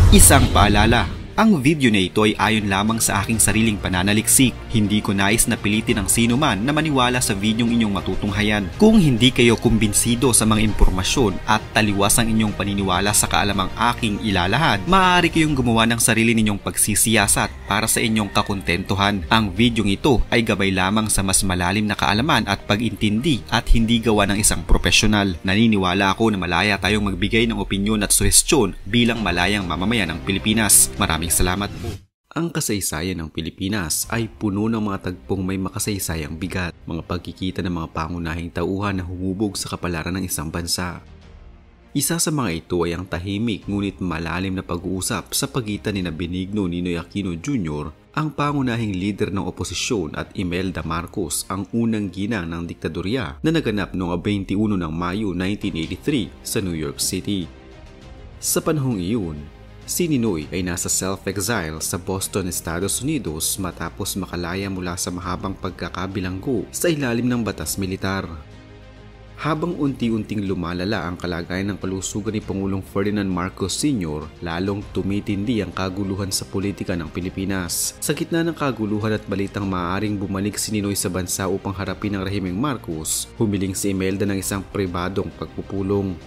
Isang paalala, ang video na ito ay ayon lamang sa aking sariling pananaliksik. Hindi ko nais na pilitin ang sino man na maniwala sa videong inyong matutunghayan. Kung hindi kayo kumbinsido sa mga impormasyon at taliwas ang inyong paniniwala sa kaalamang aking ilalahad, maaari kayong gumawa ng sarili ninyong pagsisiyasat para sa inyong kakontentuhan. Ang videong ito ay gabay lamang sa mas malalim na kaalaman at pag-intindi at hindi gawa ng isang profesional. Naniniwala ako na malaya tayong magbigay ng opinyon at suhestyon bilang malayang mamamayan ng Pilipinas. Maraming salamat po. Ang kasaysayan ng Pilipinas ay puno ng mga tagpong may makasaysayang bigat, mga pagkikita ng mga pangunahing tauhan na humubog sa kapalaran ng isang bansa. Isa sa mga ito ay ang tahimik ngunit malalim na pag-uusap sa pagitan ni Benigno Ninoy Aquino Jr., ang pangunahing leader ng oposisyon, at Imelda Marcos, ang unang ginang ng diktadorya na naganap noong 21 ng Mayo 1983 sa New York City. Sa panahong iyon, si Ninoy ay nasa self-exile sa Boston, Estados Unidos matapos makalaya mula sa mahabang pagkakabilanggo sa ilalim ng batas militar. Habang unti-unting lumalala ang kalagayan ng kalusugan ni Pangulong Ferdinand Marcos Sr., lalong tumitindi ang kaguluhan sa politika ng Pilipinas. Sa gitna ng kaguluhan at balitang maaaring bumalik si Ninoy sa bansa upang harapin ang rehimeng Marcos, humiling si Imelda ng isang pribadong pagpupulong.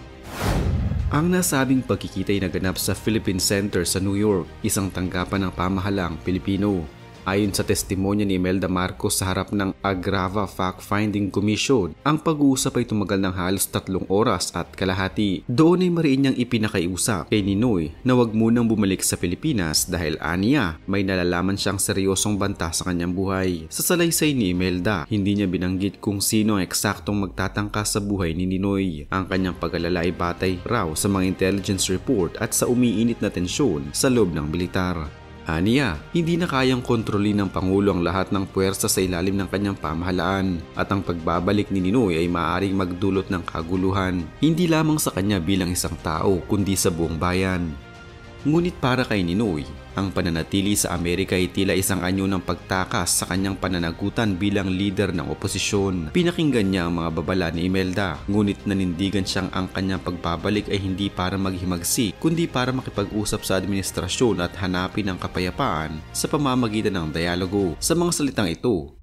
Ang nasabing pagkikita ay naganap sa Philippine Center sa New York, isang tanggapan ng pamahalaang Pilipino. Ayon sa testimonya ni Imelda Marcos sa harap ng Agrava Fact-Finding Commission, ang pag-uusap ay tumagal ng halos 3 oras at kalahati. Doon ay mariin niyang ipinakiusap kay Ninoy na wag munang bumalik sa Pilipinas dahil aniya may nalalaman siyang seryosong banta sa kanyang buhay. Sa salaysay ni Imelda, hindi niya binanggit kung sino ang eksaktong magtatangka sa buhay ni Ninoy. Ang kanyang pag-alala ay batay raw sa mga intelligence report at sa umiinit na tensyon sa loob ng militar. Aniya, hindi na kayang kontrolin ng Pangulo ang lahat ng puwersa sa ilalim ng kanyang pamahalaan at ang pagbabalik ni Ninoy ay maaaring magdulot ng kaguluhan, hindi lamang sa kanya bilang isang tao kundi sa buong bayan. Ngunit para kay Ninoy, ang pananatili sa Amerika ay tila isang anyo ng pagtakas sa kanyang pananagutan bilang leader ng oposisyon. Pinakinggan niya ang mga babala ni Imelda, ngunit nanindigan siyang ang kanyang pagbabalik ay hindi para maghimagsik, kundi para makipag-usap sa administrasyon at hanapin ang kapayapaan sa pamamagitan ng dialogo. Sa mga salitang ito,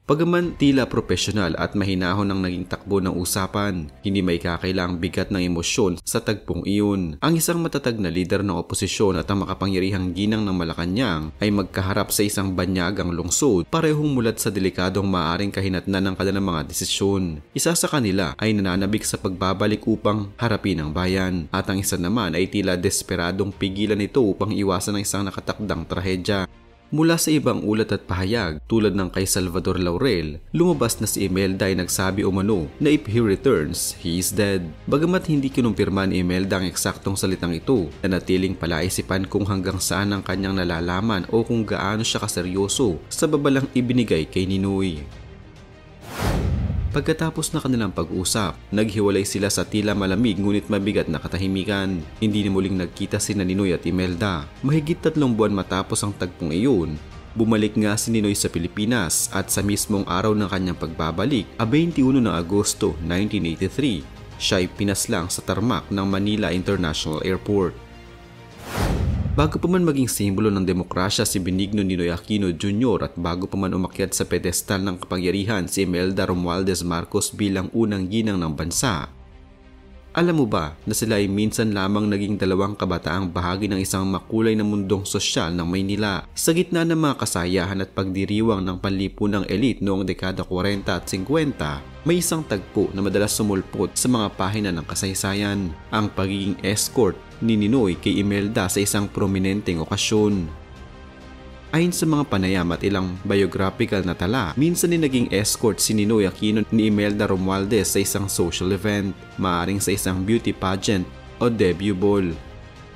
pagaman tila profesional at mahinahon ang naging takbo ng usapan, hindi may kakailang bigat ng emosyon sa tagpong iyon. Ang isang matatag na lider ng oposisyon at ang makapangyarihang ginang ng Malacanang ay magkaharap sa isang banyagang lungsod, parehong mulat sa delikadong maaaring kahinatnan ng kanilang mga desisyon. Isa sa kanila ay nananabik sa pagbabalik upang harapin ang bayan, at ang isa naman ay tila desperadong pigilan ito upang iwasan ang isang nakatakdang trahedya. Mula sa ibang ulat at pahayag tulad ng kay Salvador Laurel, lumabas na si Imelda ay nagsabi umano na if he returns, he is dead. Bagamat hindi kinumpirma ni Imelda ang eksaktong salitang ito, nanatiling palaisipan kung hanggang saan ang kanyang nalalaman o kung gaano siya kaseryoso sa babalang ibinigay kay Ninoy. Pagkatapos na kanilang pag-usap, naghiwalay sila sa tila malamig ngunit mabigat na katahimikan. Hindi na muling nagkita sina Ninoy at Imelda. Mahigit 3 buwan matapos ang tagpong iyon, bumalik nga si Ninoy sa Pilipinas at sa mismong araw ng kanyang pagbabalik, 21 ng Agosto 1983, siya ay pinaslang sa tarmac ng Manila International Airport. Bago pa man maging simbolo ng demokrasya si Benigno Ninoy Aquino Jr. at bago pa man umakyat sa pedestal ng kapangyarihan si Imelda Romualdez Marcos bilang unang ginang ng bansa, alam mo ba na sila ay minsan lamang naging dalawang kabataang bahagi ng isang makulay na mundong sosyal ng Maynila? Sa gitna ng mga kasayahan at pagdiriwang ng panlipunang elite noong dekada 40 at 50, may isang tagpo na madalas sumulpot sa mga pahina ng kasaysayan, ang pagiging escort ni Ninoy kay Imelda sa isang prominenteng okasyon. Ayon sa mga panayam at ilang biographical na tala, minsan din naging escort si Ninoy Aquino ni Imelda Romualdez sa isang social event, maaaring sa isang beauty pageant o debut ball,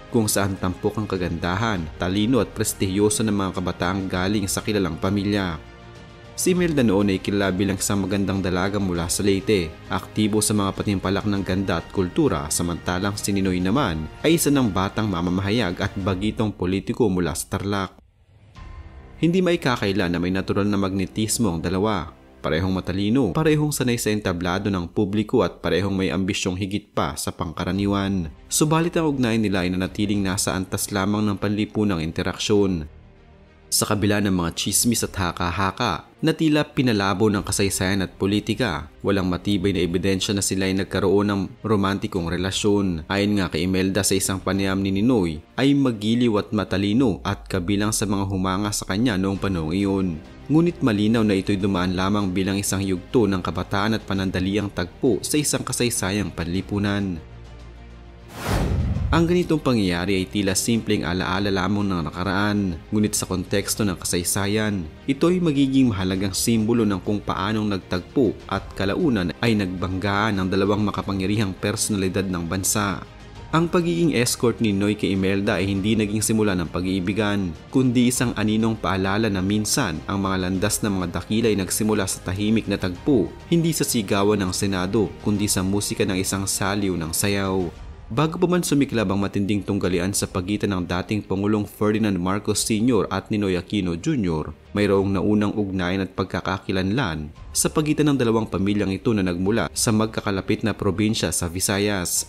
kung saan tampok ang kagandahan, talino at prestihiyoso ng mga kabataang galing sa kilalang pamilya. Si Imelda noon ay kilala bilang isang magandang dalaga mula sa Leyte, aktibo sa mga patimpalak ng ganda at kultura, samantalang si Ninoy naman ay isa ng batang mamamahayag at bagitong politiko mula sa Tarlac. Hindi may kakaila na may natural na magnetismo ang dalawa. parehong matalino, parehong sanay sa entablado ng publiko at parehong may ambisyong higit pa sa pangkaraniwan. Subalit ang ugnayan nila ay nanatiling nasa antas lamang ng panlipunang interaksyon. Sa kabila ng mga chismis at haka-haka na tila pinalabo ng kasaysayan at politika, walang matibay na ebidensya na sila ay nagkaroon ng romantikong relasyon. Ayon nga kay Imelda sa isang panayam ni Ninoy, ay magiliw at matalino at kabilang sa mga humanga sa kanya noong panahong iyon. Ngunit malinaw na ito'y dumaan lamang bilang isang yugto ng kabataan at panandaliang tagpo sa isang kasaysayang panlipunan. Ang ganitong pangyayari ay tila simpleng alaala lamang ng nakaraan, ngunit sa konteksto ng kasaysayan, ito'y magiging mahalagang simbolo ng kung paanong nagtagpo at kalaunan ay nagbanggaan ng dalawang makapangyarihang personalidad ng bansa. Ang pagiging escort ni Noy kay Imelda ay hindi naging simula ng pag-iibigan, kundi isang aninong paalala na minsan ang mga landas ng mga dakila ay nagsimula sa tahimik na tagpo, hindi sa sigawan ng Senado, kundi sa musika ng isang saliw ng sayaw. Bago pa man sumiklab ang matinding tunggalian sa pagitan ng dating Pangulong Ferdinand Marcos Sr. at Ninoy Aquino Jr., mayroong naunang ugnayan at pagkakakilanlan sa pagitan ng dalawang pamilyang ito na nagmula sa magkakalapit na probinsya sa Visayas.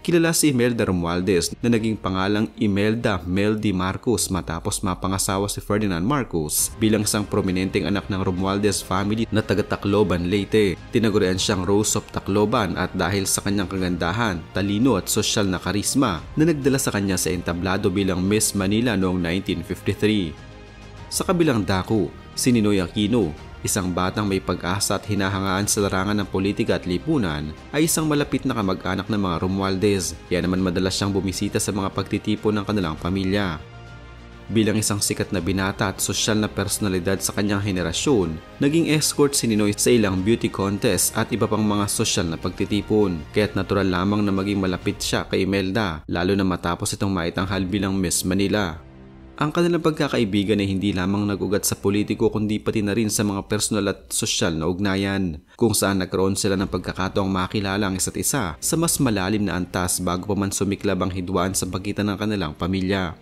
Kilala si Imelda Romualdez na naging pangalang Imelda Meldy Marcos matapos mapangasawa si Ferdinand Marcos bilang isang prominenteng anak ng Romualdez family na taga Tacloban, Leyte. Tinagurian siyang Rose of Tacloban at dahil sa kanyang kagandahan, talino at sosyal na karisma na nagdala sa kanya sa entablado bilang Miss Manila noong 1953. Sa kabilang dako, si Ninoy Aquino, isang batang may pag-asa at hinahangaan sa larangan ng politika at lipunan, ay isang malapit na kamag-anak ng mga Romualdez, kaya naman madalas siyang bumisita sa mga pagtitipon ng kanilang pamilya. Bilang isang sikat na binata at sosyal na personalidad sa kanyang henerasyon, naging escort si Ninoy sa ilang beauty contest at iba pang mga sosyal na pagtitipon, kaya't natural lamang na maging malapit siya kay Imelda, lalo na matapos itong maitanghal bilang Miss Manila. Ang kanilang pagkakaibigan ay hindi lamang nag-ugat sa politiko kundi pati na rin sa mga personal at sosyal na ugnayan, kung saan nagkaroon sila ng pagkakataong makilala ang isa't isa sa mas malalim na antas bago pa man sumiklab ang hidwaan sa pagitan ng kanilang pamilya.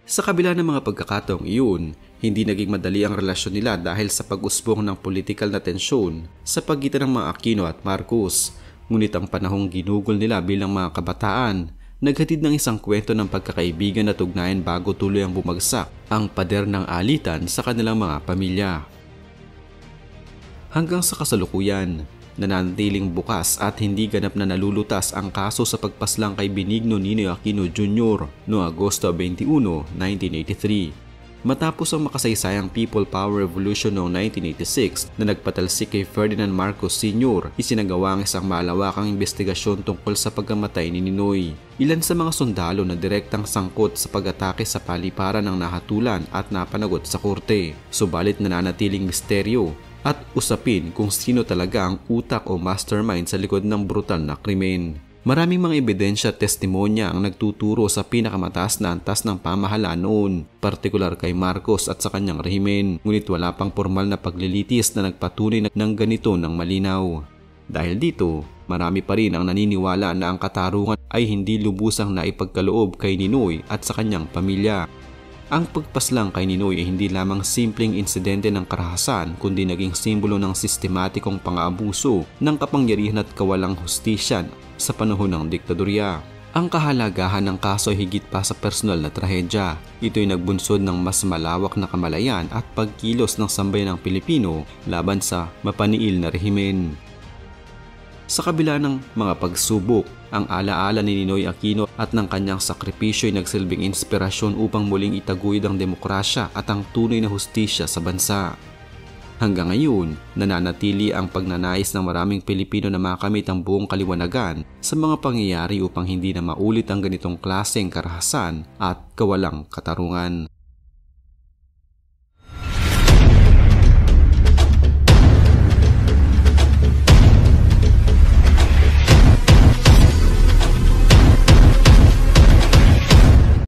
Sa kabila ng mga pagkakataong iyon, hindi naging madali ang relasyon nila dahil sa pag-usbong ng politikal na tensyon sa pagitan ng mga Aquino at Marcos. Ngunit ang panahong ginugol nila bilang mga kabataan, naghatid ng isang kwento ng pagkakaibigan at ugnayan bago tuloy ang bumagsak ang pader ng alitan sa kanilang mga pamilya. Hanggang sa kasalukuyan, nananatiling bukas at hindi ganap na nalulutas ang kaso sa pagpaslang kay Benigno Ninoy Aquino Jr. noong Agosto 21, 1983. Matapos ang makasaysayang People Power Revolution noong 1986 na nagpatalsik kay Ferdinand Marcos Sr., isinagawa ang isang malawakang investigasyon tungkol sa pagkamatay ni Ninoy. Ilan sa mga sundalo na direktang sangkot sa pag-atake sa paliparan ang nahatulan at napanagot sa korte. Subalit nananatiling misteryo at usapin kung sino talaga ang utak o mastermind sa likod ng brutal na krimen. Maraming mga ebidensya at testimonya ang nagtuturo sa pinakamataas na antas ng pamahalaan noon, partikular kay Marcos at sa kanyang rehimen, ngunit wala pang formal na paglilitis na nagpatunay ng ganito ng malinaw. Dahil dito, marami pa rin ang naniniwala na ang katarungan ay hindi lubusang naipagkaloob kay Ninoy at sa kanyang pamilya. Ang pagpaslang kay Ninoy ay hindi lamang simpleng insidente ng karahasan kundi naging simbolo ng sistematikong pang-aabuso ng kapangyarihan at kawalang hustisya sa panahon ng diktadorya. Ang kahalagahan ng kaso ay higit pa sa personal na trahedya. Ito'y nagbunsod ng mas malawak na kamalayan at pagkilos ng sambayan ng Pilipino laban sa mapaniil na rehimen. Sa kabila ng mga pagsubok, ang alaala ni Ninoy Aquino at ng kanyang sakripisyo ay nagsilbing inspirasyon upang muling itaguyod ang demokrasya at ang tunay na hustisya sa bansa. Hanggang ngayon, nananatili ang pagnanais ng maraming Pilipino na makamit ang buong kaliwanagan sa mga pangyayari upang hindi na maulit ang ganitong klaseng karahasan at kawalang katarungan.